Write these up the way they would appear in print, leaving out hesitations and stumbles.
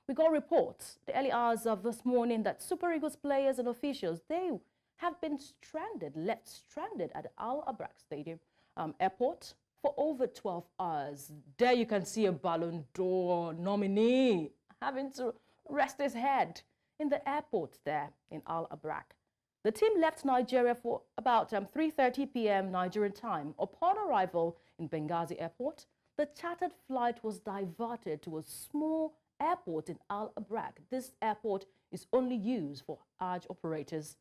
we got reports the early hours of this morning that Super Eagles players and officials, they have been left stranded at Abraq Stadium Airport for over 12 hours. There you can see a Ballon d'Or nominee having to rest his head in the airport there in Abraq. The team left Nigeria for about 3:30 p.m. Nigerian time. Upon arrival in Benghazi Airport, the chartered flight was diverted to a small airport in Abraq. This airport is only used for Hajj operators.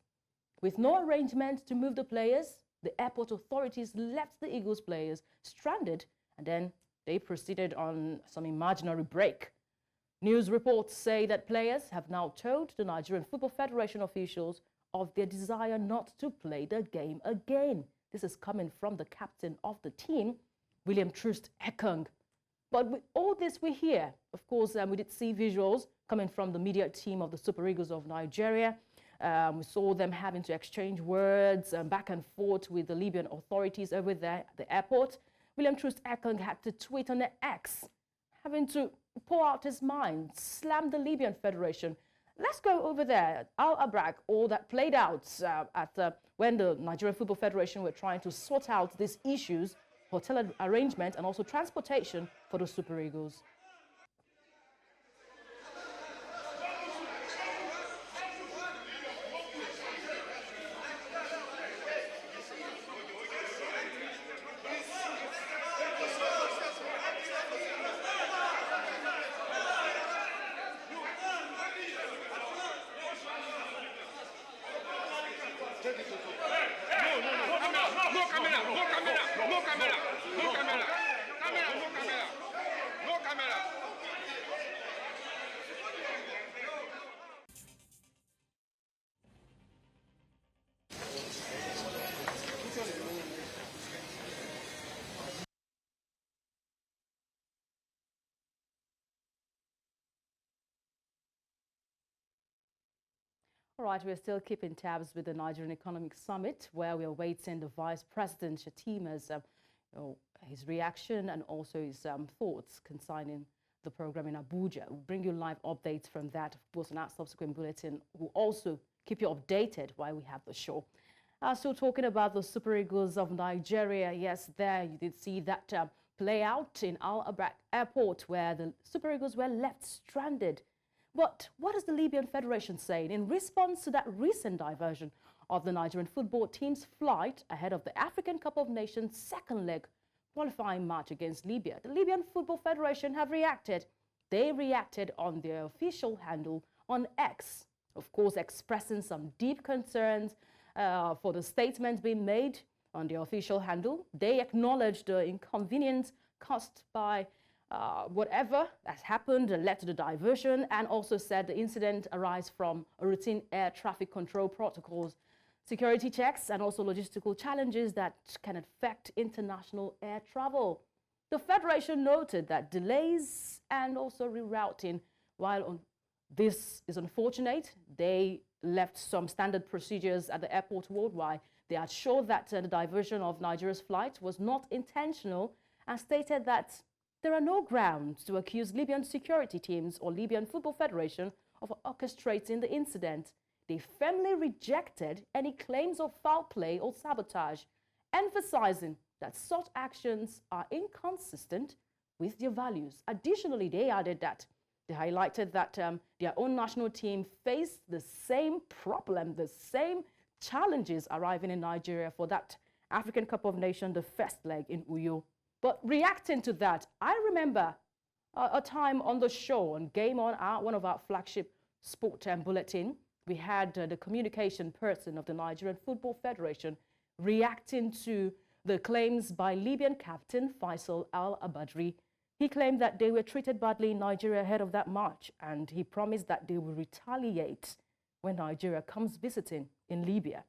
With no arrangement to move the players, the airport authorities left the Eagles players stranded, and then they proceeded on some imaginary break. News reports say that players have now told the Nigerian Football Federation officials of their desire not to play the game again. This is coming from the captain of the team, William Troost Ekong. But with all this we hear, of course, we did see visuals coming from the media team of the Super Eagles of Nigeria. We saw them having to exchange words back and forth with the Libyan authorities over there at the airport. William Troost Ekong had to tweet on X, having to pour out his mind, slam the Libyan Federation. Let's go over there, Abraq, all that played out when the Nigerian Football Federation were trying to sort out these issues, hotel arrangement and also transportation for the Super Eagles. All right, we're still keeping tabs with the Nigerian Economic Summit, where we are waiting the Vice President Shatima's his reaction and also his thoughts concerning the program in Abuja. We'll bring you live updates from that, of course, in our subsequent bulletin. We'll also keep you updated while we have the show. Still talking about the Super Eagles of Nigeria. Yes, there you did see that play out in Abraq Airport, where the Super Eagles were left stranded. But what is the Libyan Federation saying in response to that recent diversion of the Nigerian football team's flight ahead of the African Cup of Nations second leg qualifying match against Libya? The Libyan Football Federation have reacted. They reacted on their official handle on X, of course, expressing some deep concerns for the statement being made on their official handle. They acknowledged the inconvenience caused by whatever has happened and led to the diversion, and also said the incident arise from a routine air traffic control protocols, security checks, and also logistical challenges that can affect international air travel. The Federation noted that delays and also rerouting, while this is unfortunate, they left some standard procedures at the airport worldwide. They are sure that the diversion of Nigeria's flight was not intentional, and stated that there are no grounds to accuse Libyan security teams or Libyan Football Federation of orchestrating the incident. They firmly rejected any claims of foul play or sabotage, emphasizing that such actions are inconsistent with their values. Additionally, they added that they highlighted that their own national team faced the same problem, the same challenges arriving in Nigeria for that African Cup of Nations, the first leg in Uyo. But reacting to that, I remember a time on the show, on Game On, one of our flagship sport bulletin, we had the communication person of the Nigerian Football Federation reacting to the claims by Libyan captain Faisal Al-Abadri. He claimed that they were treated badly in Nigeria ahead of that match, and he promised that they will retaliate when Nigeria comes visiting in Libya.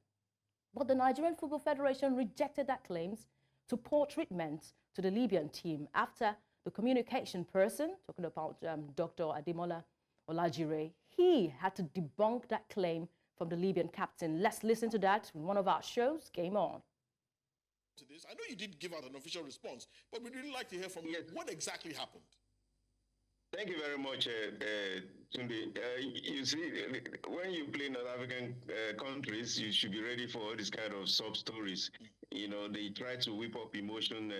But the Nigerian Football Federation rejected that claims to poor treatment to the Libyan team after the communication person, talking about Dr. Ademola Olajire, he had to debunk that claim from the Libyan captain. Let's listen to that in one of our shows, Game On. I know you did give out an official response, but we'd really like to hear from you. What exactly happened? Thank you very much, Tunde, you see, when you play in North African countries, you should be ready for all these kind of sub-stories. You know, they try to whip up emotion,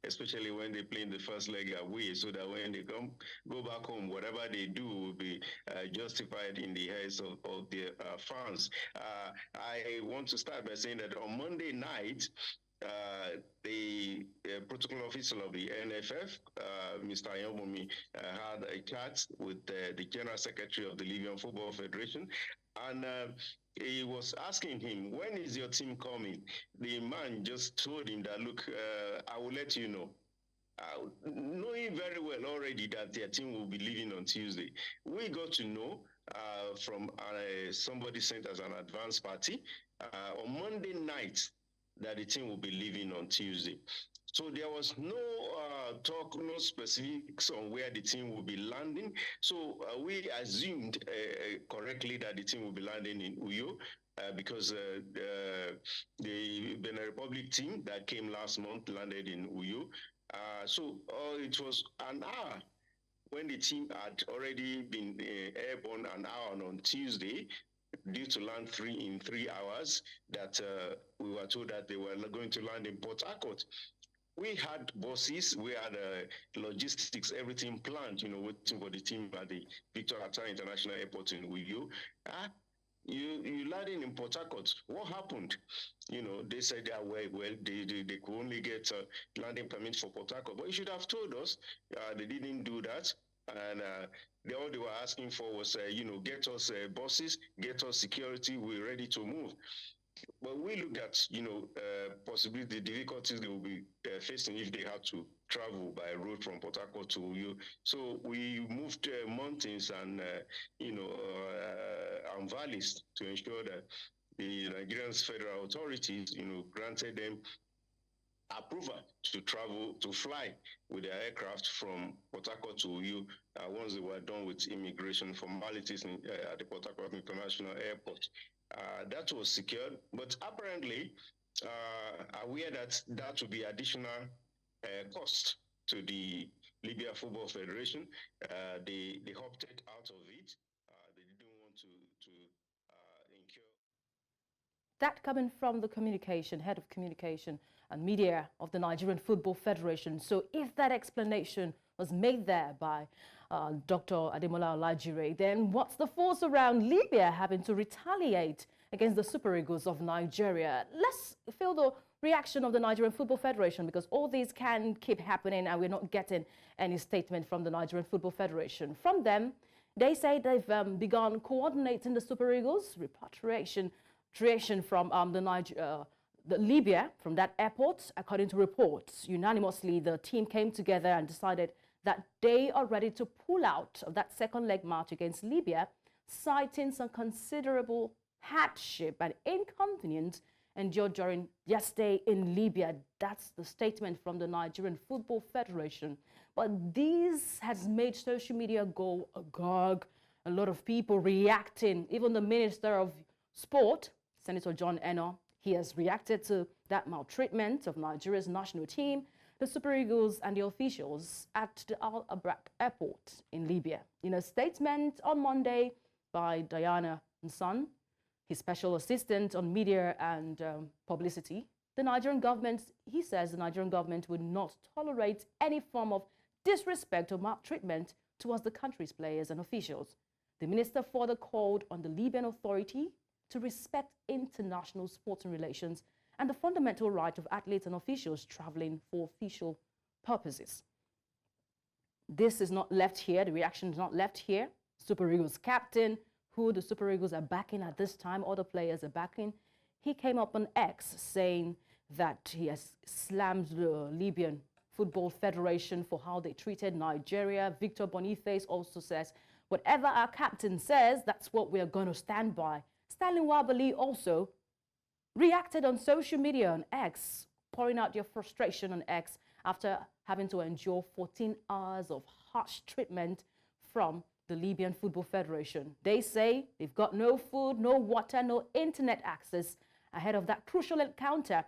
especially when they play in the first leg away, so that when they go back home, whatever they do will be justified in the heads of their fans. I want to start by saying that on Monday night, the protocol officer of the NFF, Mr. Ayomomi, had a chat with the General Secretary of the Libyan Football Federation, and he was asking him, when is your team coming? The man just told him that, look, I will let you know. Knowing very well already that their team will be leaving on Tuesday. We got to know from somebody sent us an advance party on Monday night that the team will be leaving on Tuesday. So there was no talk, no specifics on where the team will be landing. So we assumed correctly that the team will be landing in Uyo. Because the Benin Republic team that came last month landed in Uyo. So it was an hour when the team had already been airborne an hour on Tuesday, due to land in 3 hours, that we were told that they were going to land in Port Harcourt. We had buses, we had logistics, everything planned, waiting for the team at the Victor Hatta International Airport in Uyo. You landing in Port Harcourt. What happened? They said that they could only get landing permits for Port Harcourt, but you should have told us. They didn't do that, and all they were asking for was, get us buses, get us security. We're ready to move. But we looked at, possibly the difficulties they will be facing if they had to travel by road from Port Harcourt to Uyo. So we moved mountains and, and valleys to ensure that the Nigerian federal authorities, granted them approval to fly with their aircraft from Port Harcourt to Uyo once they were done with immigration formalities at the Port Harcourt International Airport. That was secured, but apparently aware that would be additional cost to the Libya Football Federation. They opted out of it. They didn't want to incur. That coming from the head of communication and media of the Nigerian Football Federation. So if that explanation was made there by Dr. Ademola Olajire, then what's the force around Libya having to retaliate against the Super Eagles of Nigeria? Let's feel the reaction of the Nigerian Football Federation, because all these can keep happening and we're not getting any statement from the Nigerian Football Federation. From them, they say they've begun coordinating the Super Eagles repatriation from the Libya, from that airport. According to reports, unanimously the team came together and decided that they are ready to pull out of that second leg match against Libya, citing some considerable hardship and inconvenience endured during yesterday in Libya. That's the statement from the Nigerian Football Federation. But this has made social media go agog. A lot of people reacting. Even the Minister of Sport, Senator John Eno, he has reacted to that maltreatment of Nigeria's national team, the Super Eagles and the officials at the Abraq Airport in Libya. In a statement on Monday by Diana Nsan, his special assistant on media and publicity, the Nigerian government, he says the Nigerian government would not tolerate any form of disrespect or maltreatment towards the country's players and officials. The minister further called on the Libyan Authority to respect international sporting relations and the fundamental right of athletes and officials traveling for official purposes. This is not left here. The reaction is not left here. Super Eagles captain, who the Super Eagles are backing at this time, other players are backing, he came up on X saying that he has slammed the Libyan Football Federation for how they treated Nigeria. Victor Boniface also says, whatever our captain says, that's what we are going to stand by. Stanley Wabali also reacted on social media on X, pouring out their frustration on X after having to endure 14 hours of harsh treatment from the Libyan Football Federation. They say they've got no food, no water, no internet access ahead of that crucial encounter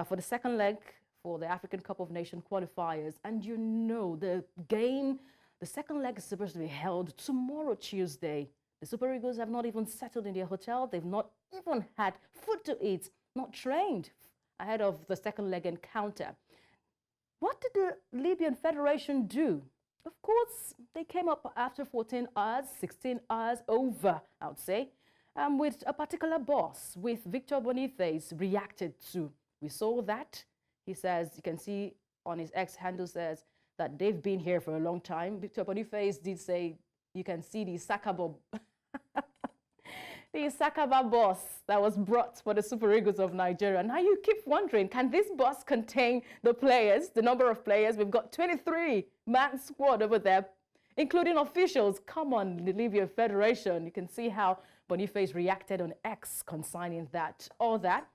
for the second leg for the African Cup of Nations qualifiers. And the game The second leg is supposed to be held tomorrow, Tuesday. The Super Eagles have not even settled in their hotel. They've not even had food to eat, not trained ahead of the second leg encounter. What did the Libyan Federation do? Of course, they came up after 14 hours, 16 hours over, I would say, with a particular boss, with Victor Boniface reacted to. We saw that. He says, you can see on his X handle says that they've been here for a long time. Victor Boniface did say, you can see the Sakabo, the Sakaba bus that was brought for the Super Eagles of Nigeria. Now you keep wondering, can this bus contain the players, the number of players? We've got 23-man squad over there, including officials. Come on, the Libyan Federation. You can see how Boniface reacted on X concerning that. All that.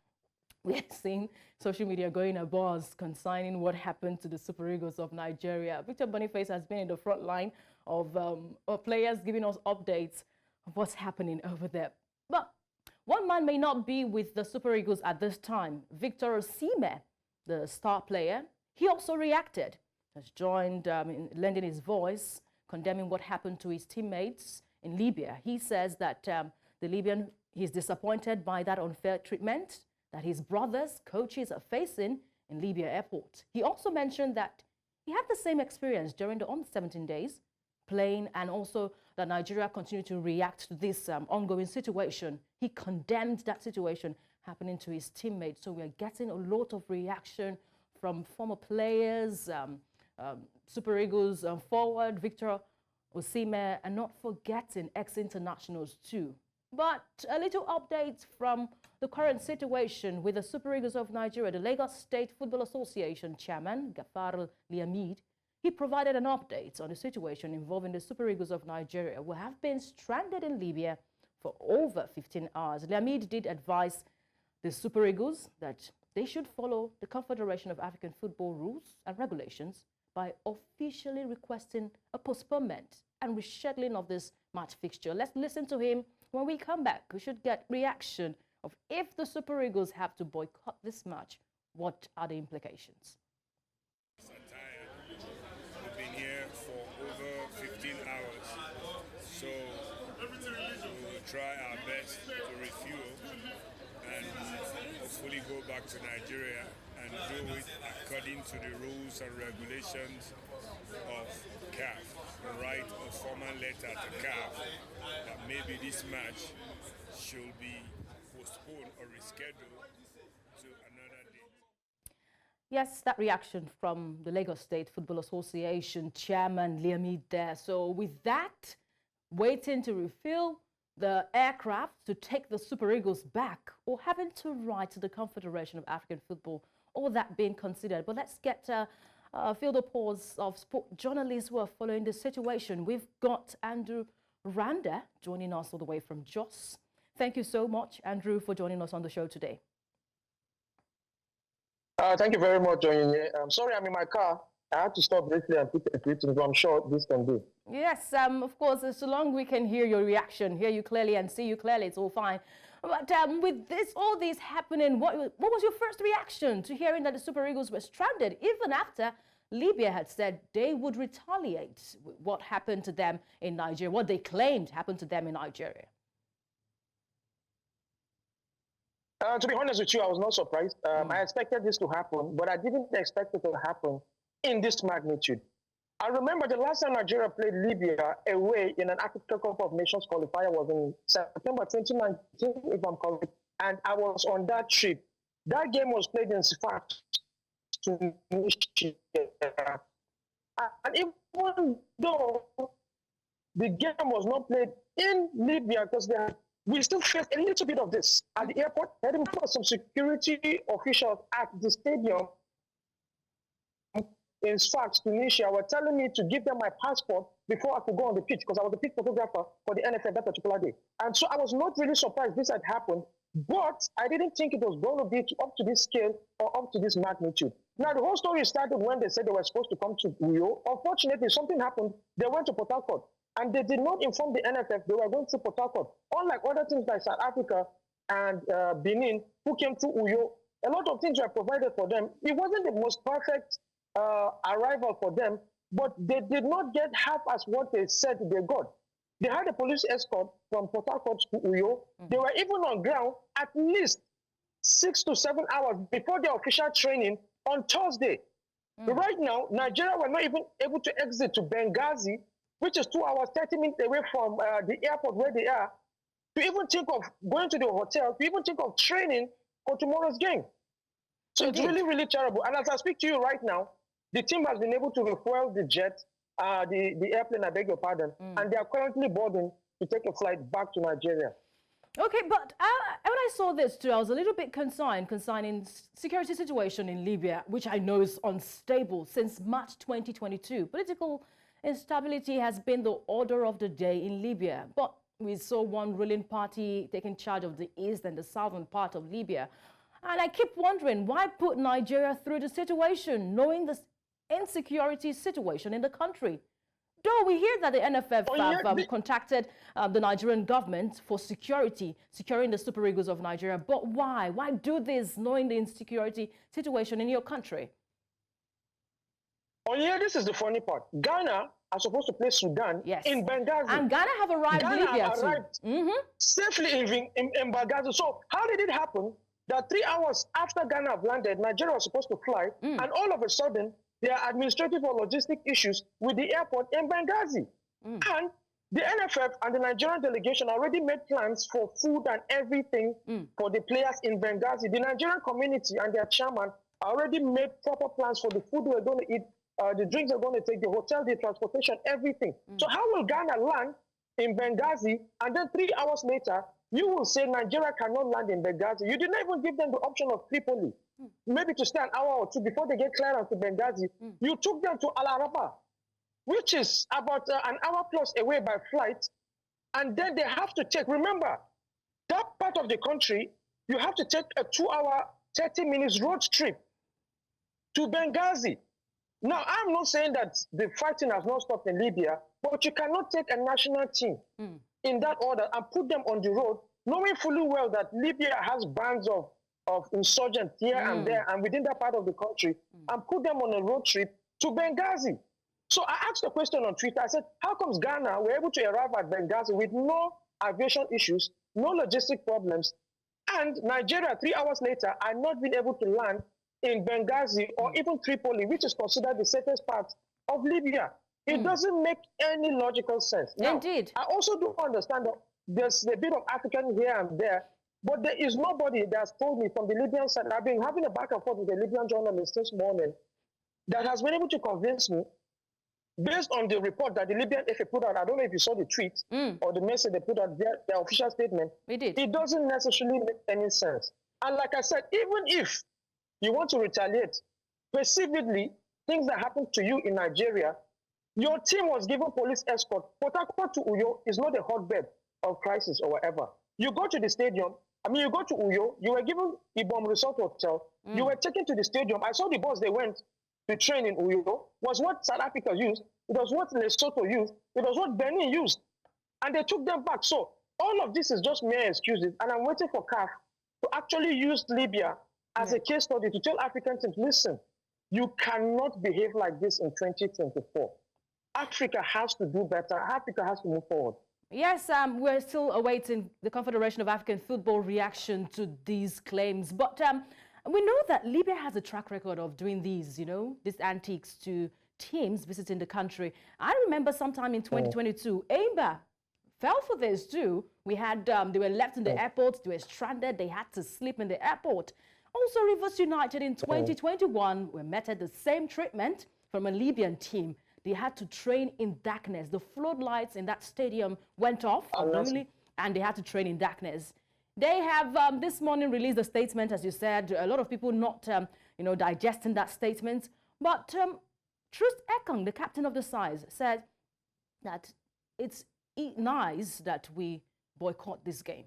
We have seen social media going abuzz concerning what happened to the Super Eagles of Nigeria. Victor Boniface has been in the front line of players giving us updates of what's happening over there. But one man may not be with the Super Eagles at this time. Victor Osimhen, the star player, he also reacted, has joined in lending his voice, condemning what happened to his teammates in Libya. He says that the Libyan, he's disappointed by that unfair treatment that his brothers, coaches are facing in Libya Airport. He also mentioned that he had the same experience during the 17 days playing, and also that Nigeria continued to react to this ongoing situation. He condemned that situation happening to his teammates. So we are getting a lot of reaction from former players, Super Eagles forward, Victor Osimhen, and not forgetting ex-internationals too. But a little update from the current situation with the Super Eagles of Nigeria. The Lagos State Football Association chairman, Gafar Liamid, he provided an update on the situation involving the Super Eagles of Nigeria, who have been stranded in Libya for over 15 hours. Liamid did advise the Super Eagles that they should follow the Confederation of African Football rules and regulations by officially requesting a postponement and rescheduling of this match fixture. Let's listen to him. When we come back, we should get reaction of if the Super Eagles have to boycott this match, what are the implications? We've been here for over 15 hours, so we will try our best to refuel and hopefully go back to Nigeria and do it according to the rules and regulations of CAF. Write a formal letter to CAF that maybe this match should be postponed or rescheduled to another date. Yes, that reaction from the Lagos State Football Association chairman Liamid there. So with that, waiting to refill the aircraft to take the Super Eagles back, or having to write to the Confederation of African Football, all that being considered. But let's get feel the pause of sport journalists who are following the situation. We've got Andrew Randa joining us all the way from Jos. Thank you so much, Andrew, for joining us on the show today. Thank you very much, Onyinye. I'm sorry, I'm in my car. I had to stop briefly and put a greeting, but I'm sure this can do. Yes, of course, so long we can hear your reaction, hear you clearly and see you clearly, it's all fine. But with all this happening, what was your first reaction to hearing that the Super Eagles were stranded, even after Libya had said they would retaliate what happened to them in Nigeria, what they claimed happened to them in Nigeria? To be honest with you, I was not surprised. I expected this to happen, but I didn't expect it to happen in this magnitude. I remember the last time Nigeria played Libya away in an African Cup of Nations qualifier was in September 2019, if I'm correct, and I was on that trip. That game was played in fact Tunisia. And even though the game was not played in Libya, because we still faced a little bit of this at the airport. Heading for some security officials at the stadium. In fact, Tunisia were telling me to give them my passport before I could go on the pitch, because I was the pitch photographer for the NFF that particular day. And so I was not really surprised this had happened, but I didn't think it was going to be up to this scale or up to this magnitude. Now, the whole story started when they said they were supposed to come to Uyo. Unfortunately, something happened. They went to Port Harcourt, and they did not inform the NFF they were going to Port Harcourt. Unlike other things like South Africa and Benin, who came to Uyo, a lot of things were provided for them. It wasn't the most perfect arrival for them, but they did not get half as what they said they got. They had a police escort from Port Harcourt to Uyo. They were even on ground at least 6 to 7 hours before their official training on Thursday. Right now, Nigeria were not even able to exit to Benghazi, which is 2 hours, 30 minutes away from the airport where they are, to even think of going to the hotel, to even think of training for tomorrow's game. So Indeed. it's really, really terrible. And as I speak to you right now, the team has been able to refuel the jet, the airplane, I beg your pardon, and they are currently boarding to take a flight back to Nigeria. Okay, but when I saw this too, I was a little bit concerned concerning security situation in Libya, which I know is unstable since March 2022. Political instability has been the order of the day in Libya, but we saw one ruling party taking charge of the east and the southern part of Libya. And I keep wondering, why put Nigeria through the situation, knowing the insecurity situation in the country? Though we hear that the NFF have contacted the Nigerian government for securing the Super Eagles of Nigeria. But why? Why do this, knowing the insecurity situation in your country? Oh yeah, this is the funny part. Ghana are supposed to play Sudan in Benghazi. And Ghana have arrived in Libya too. Safely in Benghazi. So how did it happen that 3 hours after Ghana have landed, Nigeria was supposed to fly, and all of a sudden, there are administrative or logistic issues with the airport in Benghazi. And the NFF and the Nigerian delegation already made plans for food and everything for the players in Benghazi. The Nigerian community and their chairman already made proper plans for the food we're going to eat, the drinks they're going to take, the hotel, the transportation, everything. So how will Ghana land in Benghazi, and then 3 hours later, you will say Nigeria cannot land in Benghazi? You did not even give them the option of Tripoli, maybe to stay an hour or two before they get clearance to Benghazi. You took them to Al Araba, which is about an hour plus away by flight, and then they have to take, remember, that part of the country, you have to take a 2 hour, 30 minutes road trip to Benghazi. Now, I'm not saying that the fighting has not stopped in Libya, but you cannot take a national team in that order and put them on the road, knowing fully well that Libya has bands of insurgents here and there and within that part of the country, and put them on a road trip to Benghazi. So I asked a question on Twitter. I said, how comes Ghana were able to arrive at Benghazi with no aviation issues, no logistic problems, and Nigeria 3 hours later are not being able to land in Benghazi or even Tripoli, which is considered the safest part of Libya? It doesn't make any logical sense. Now, Indeed. I also do understand that there's a bit of African here and there, but there is nobody that's told me from the Libyan side. I've been having a back and forth with a Libyan journalist this morning that has been able to convince me, based on the report that the Libyan FA put out. I don't know if you saw the tweet or the message they put out, their official statement. We did. It doesn't necessarily make any sense. And like I said, even if you want to retaliate, perceivably, things that happened to you in Nigeria, your team was given police escort. Port Harcourt to Uyo is not a hotbed of crisis or whatever. You go to the stadium, you go to Uyo, you were given Ibom Resort Hotel, you were taken to the stadium. I saw the bus they went to train in Uyo, was what South Africa used, it was what Lesotho used, it was what Benin used, and they took them back. So all of this is just mere excuses, and I'm waiting for CAF to actually use Libya as a case study to tell African teams, listen, you cannot behave like this in 2024. Africa has to do better. Africa has to move forward. Yes, we're still awaiting the Confederation of African Football reaction to these claims. But we know that Libya has a track record of doing these, these antiques to teams visiting the country. I remember sometime in 2022, Amba fell for this too. We had, they were left in the airport, they were stranded, they had to sleep in the airport. Also, Rivers United in 2021 were met at the same treatment from a Libyan team. They had to train in darkness. The floodlights in that stadium went off abruptly, and they had to train in darkness. They have this morning released a statement, as you said. A lot of people not, digesting that statement. But Trust Ekong, the captain of the sides, said that it's nice that we boycott this game.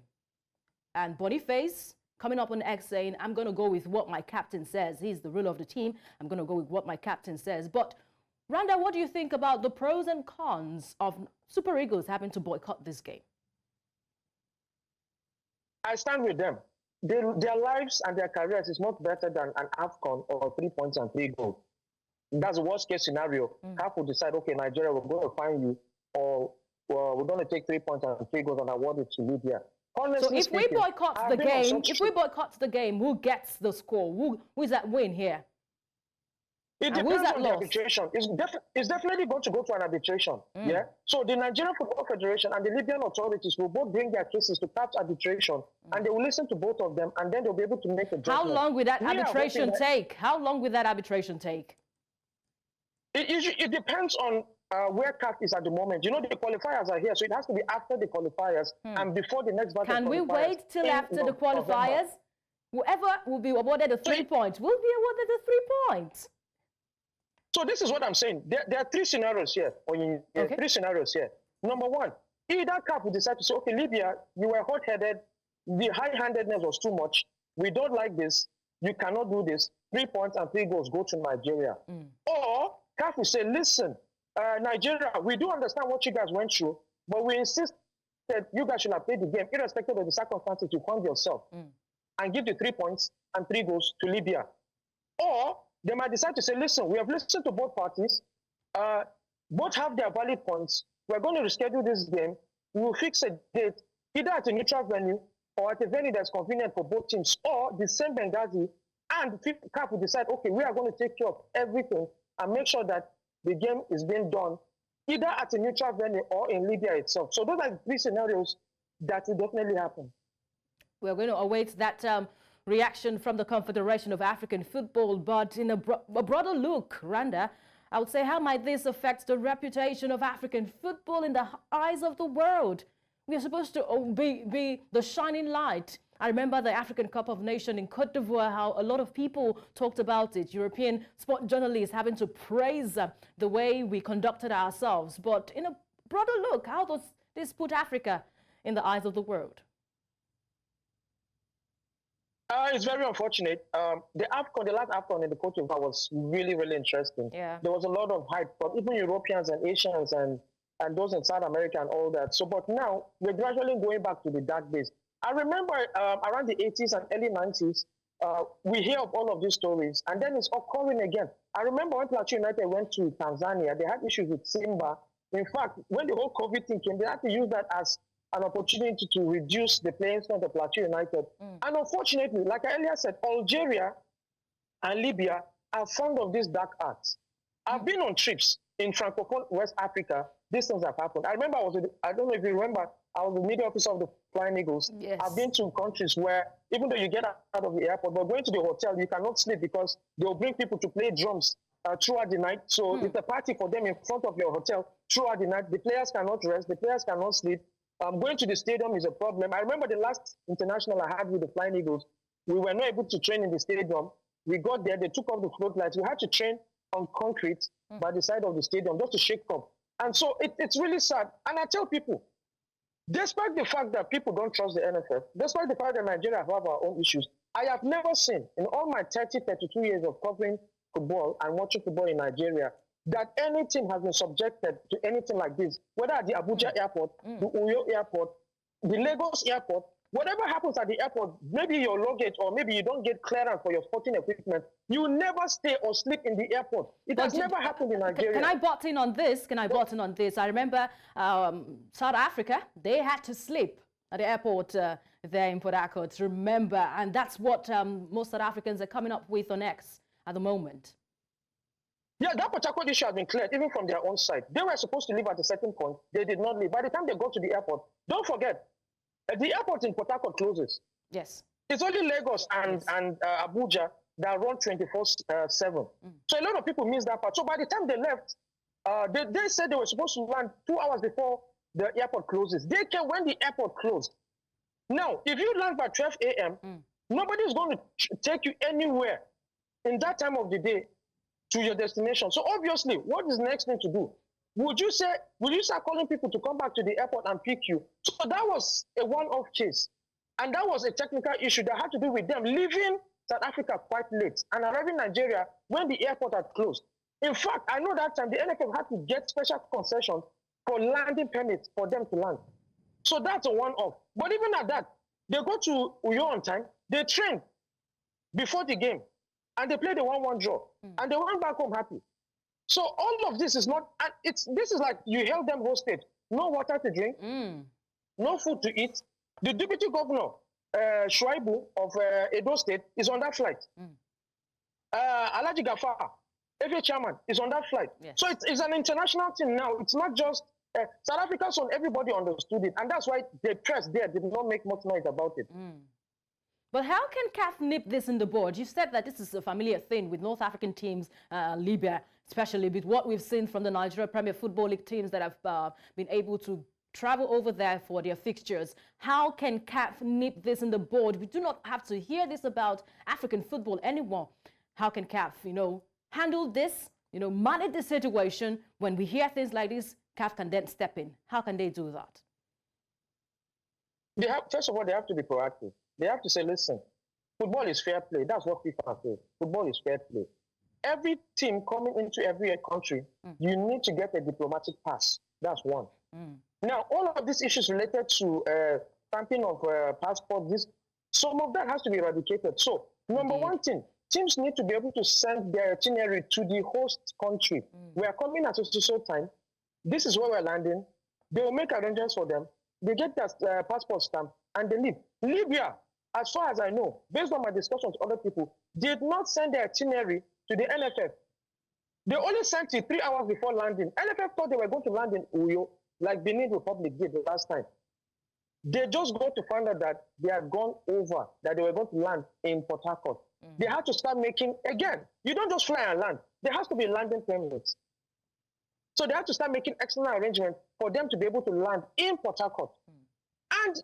And Boniface coming up on X saying, I'm going to go with what my captain says. He's the ruler of the team. I'm going to go with what my captain says. But Randa, what do you think about the pros and cons of Super Eagles having to boycott this game? I stand with them. Their lives and their careers is not better than an AFCON or 3 points and 3 goals. that's the worst case scenario. CAF will decide, okay, Nigeria, we're going to fine you, or we're going to take 3 points and 3 goals and award it to Libya. So if we boycott the game, who gets the score? Who is that win here? It depends on the arbitration. It's definitely going to go to an arbitration. Yeah. So the Nigerian Football Federation and the Libyan authorities will both bring their cases to CAF's arbitration, and they will listen to both of them, and then they'll be able to make a judgment. How long will that arbitration take? How long will that arbitration take? It depends on where CAF is at the moment. You know, the qualifiers are here, so it has to be after the qualifiers and before the next batch of qualifiers. Can we wait till after the qualifiers? Whoever will be awarded the 3 points will be awarded the 3 points. So this is what I'm saying. There are 3 scenarios here. Okay. 3 scenarios here. Number 1, either CAF will decide to say, okay, Libya, you were hot-headed, the high-handedness was too much, we don't like this, you cannot do this, 3 points and 3 goals go to Nigeria. Or CAF will say, listen, Nigeria, we do understand what you guys went through, but we insist that you guys should have played the game, irrespective of the circumstances you found yourself, and give the 3 points and 3 goals to Libya. Or they might decide to say, listen, we have listened to both parties, both have their valid points, we're going to reschedule this game, we will fix a date, either at a neutral venue or at a venue that's convenient for both teams, or the same Benghazi, and CAF will decide, okay, we are going to take care of everything and make sure that the game is being done either at a neutral venue or in Libya itself. So those are the 3 scenarios that will definitely happen. We're going to await that reaction from the Confederation of African Football, but in a broader look, Randa, I would say, how might this affect the reputation of African football in the eyes of the world? We are supposed to be the shining light. I remember the African Cup of Nations in Cote d'Ivoire, how a lot of people talked about it. European sport journalists having to praise the way we conducted ourselves. But in a broader look, how does this put Africa in the eyes of the world? It's very unfortunate. The last AFCON in the Cote d'Ivoire was really, really interesting. Yeah. There was a lot of hype from even Europeans and Asians and those in South America and all that. So, but now we're gradually going back to the dark days. I remember around the 80s and early 90s, we hear of all of these stories, and then it's occurring again. I remember when Plateau United went to Tanzania, they had issues with Simba. In fact, when the whole COVID thing came, they had to use that as an opportunity to reduce the playing strength of Plateau United. And unfortunately, like I earlier said, Algeria and Libya are fond of these dark arts. I've been on trips in Francophone West Africa. These things have happened. I remember I don't know if you remember, I was the media officer of the Flying Eagles. Yes. I've been to countries where, even though you get out of the airport, but going to the hotel, you cannot sleep because they'll bring people to play drums throughout the night. So it's a party for them in front of your hotel throughout the night. The players cannot rest. The players cannot sleep. Going to the stadium is a problem. I remember the last international I had with the Flying Eagles, we were not able to train in the stadium. We got there, they took off the floodlights. We had to train on concrete by the side of the stadium just to shake up. And so it's really sad. And I tell people, despite the fact that people don't trust the NFF, despite the fact that Nigeria have our own issues, I have never seen in all my 32 years of covering football and watching football in Nigeria that any team has been subjected to anything like this, whether at the Abuja airport, the Uyo airport, the Lagos airport, whatever happens at the airport, maybe your luggage or maybe you don't get clearance for your sporting equipment, you never stay or sleep in the airport. It has never happened in Nigeria. Can I butt in on this? I remember South Africa, they had to sleep at the airport there in Port Harcourt, remember, and that's what most South Africans are coming up with on X at the moment. Yeah, that Port Harcourt issue has been cleared even from their own side. They were supposed to leave at a certain point. They did not leave. By the time they got to the airport, don't forget, the airport in Port Harcourt closes. Yes. It's only Lagos and Abuja that run 24/7. So a lot of people miss that part. So by the time they left, they said they were supposed to land 2 hours before the airport closes. They came when the airport closed. Now, if you land by 12 a.m., nobody's going to take you anywhere in that time of the day to your destination. So obviously, what is the next thing to do? Will you start calling people to come back to the airport and pick you? So that was a one-off case. And that was a technical issue that had to do with them leaving South Africa quite late and arriving Nigeria when the airport had closed. In fact, I know that time the NFF had to get special concessions for landing permits for them to land. So that's a one-off. But even at that, they go to Uyo on time, they train before the game, and they play the 1-1 draw. And they went back home happy. So all of this is not, and this is like you held them hostage. No water to drink, no food to eat. The deputy governor, Shuaibu of Edo State, is on that flight. Alhaji Gafar, FA chairman, is on that flight. Yes. So it's an international team now. It's not just South Africa, so everybody understood it. And that's why the press there did not make much noise about it. But how can CAF nip this in the bud? You said that this is a familiar thing with North African teams, Libya, especially with what we've seen from the Nigeria Premier Football League teams that have been able to travel over there for their fixtures. How can CAF nip this in the bud? We do not have to hear this about African football anymore. How can CAF, handle this, manage the situation? When we hear things like this, CAF can then step in. How can they do that? First of all, they have to be proactive. They have to say, listen, football is fair play. That's what FIFA says. Football is fair play. Every team coming into every country, you need to get a diplomatic pass. That's one. Now, all of these issues related to stamping of passports, some of that has to be eradicated. So, number one thing, teams need to be able to send their itinerary to the host country. We are coming at a special time. This is where we're landing. They will make arrangements for them. They get their passport stamp and they leave. Libya, as far as I know, based on my discussions with other people, did not send their itinerary to the NFF. They only sent it 3 hours before landing. NFF thought they were going to land in Uyo, like Benin Republic did the last time. They just got to find out that they had gone over, that they were going to land in Port Harcourt. They had to start making, again, you don't just fly and land. There has to be landing permits. So they have to start making external arrangements for them to be able to land in Port Harcourt. And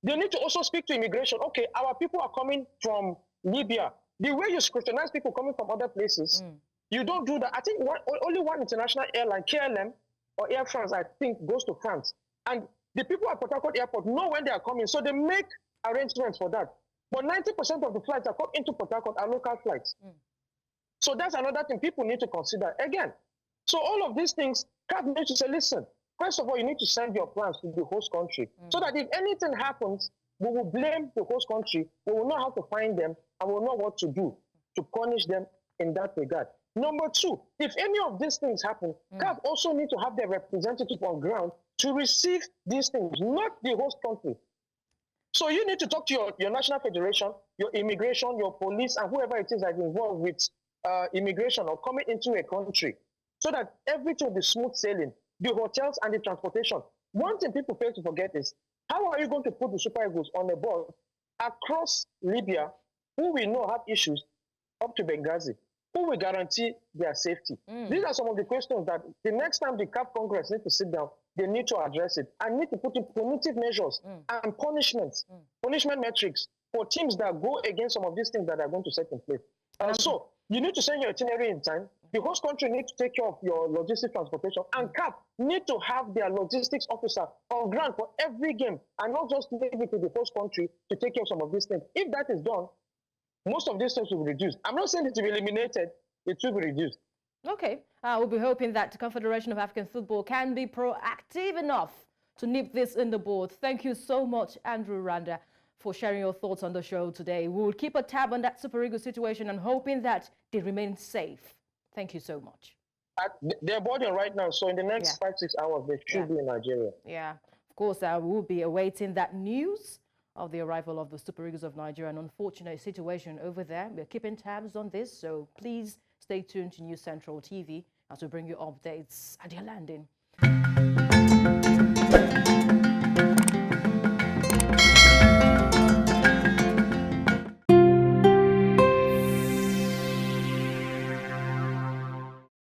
they need to also speak to immigration. Okay, our people are coming from Libya. The way you scrutinize people coming from other places, you don't do that. I think only one international airline, KLM or Air France, I think, goes to France. And the people at Port Harcourt Airport know when they are coming, so they make arrangements for that. But 90% of the flights that come into Port Harcourt are local flights. So that's another thing people need to consider. Again, so all of these things, CAF needs to say, listen, first of all, you need to send your plans to the host country so that if anything happens, we will blame the host country. We will know how to find them and we will know what to do to punish them in that regard. Number two, if any of these things happen, CAF also need to have their representative on ground to receive these things, not the host country. So you need to talk to your national federation, your immigration, your police, and whoever it is that is involved with immigration or coming into a country so that everything will be smooth sailing, the hotels and the transportation. One thing people fail to forget is, how are you going to put the Super Eagles on a boat across Libya, who we know have issues, up to Benghazi? Who will guarantee their safety? These are some of the questions that the next time the CAF Congress needs to sit down, they need to address it and need to put in punitive measures and punishments, punishment metrics for teams that go against some of these things that are going to set in place. So you need to send your itinerary in time. The host country needs to take care of your logistic transportation, and CAF need to have their logistics officer on ground for every game and not just leave it to the host country to take care of some of these things. If that is done, most of these things will be reduced. I'm not saying it will be eliminated, it will be reduced. Okay, we'll be hoping that the Confederation of African Football can be proactive enough to nip this in the bud. Thank you so much, Andrew Randa, for sharing your thoughts on the show today. We'll keep a tab on that Super Eagles situation and hoping that they remain safe. Thank you so much. They're boarding right now, so in the next 5-6 hours, they should be in Nigeria. Yeah, of course, we'll be awaiting that news of the arrival of the Super Eagles of Nigeria. An unfortunate situation over there. We're keeping tabs on this, so please stay tuned to News Central TV as we bring you updates at your landing.